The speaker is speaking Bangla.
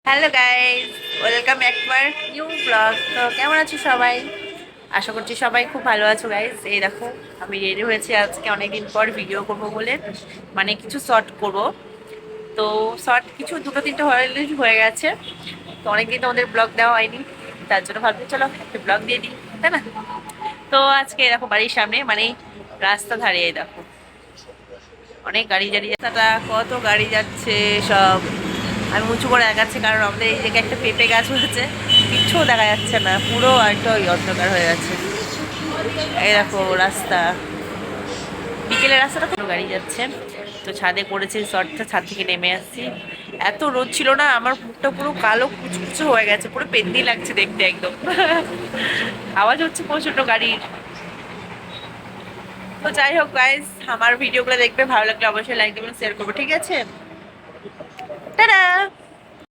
Hello guys, welcome back to our new blog. তো কেমন আছো সবাই? আশা করছি সবাই খুব ভালো আছো গাইস। এই দেখো, আমি রেডি হয়েছি আজকে অনেকদিন পর ভিডিও করবো বলে, মানে কিছু শর্ট করব। তো শর্ট কিছু দুটো তিনটে হয়ে গেছে। তো অনেকদিন তোমাদের ব্লগ দেওয়া হয়নি, তার জন্য ভাবছি চলো একটা ব্লগ দিয়ে দিই, তাই না? তো আজকে দেখো বাড়ির সামনে, মানে রাস্তা ধারে এই দেখো অনেক গাড়ি গাড়ি রাস্তাটা কত গাড়ি যাচ্ছে সব। আমি উঁচু করে দেখাচ্ছি কারণ আমাদের এই জায়গায় একটা পেঁপে গাছ হয়েছে, কিচ্ছু দেখা যাচ্ছে না, পুরো একটা ওই অন্ধকার হয়ে যাচ্ছে। এই দেখো রাস্তা, বিকেলের রাস্তাটা কোনো গাড়ি যাচ্ছে। তো ছাদে করেছি শর্টটা, ছাদ থেকে নেমে আসছি। এত রোদ ছিল না, আমার মুখটা পুরো কালো কুচকুচো হয়ে গেছে, পুরো পেন্দি লাগছে দেখতে একদম। আওয়াজ হচ্ছে প্রচন্ড গাড়ির। তো যাই হোক গাইস, আমার ভিডিওগুলো দেখবে, ভালো লাগলে অবশ্যই লাইক দেবেন, শেয়ার করবো, ঠিক আছে? টাটা।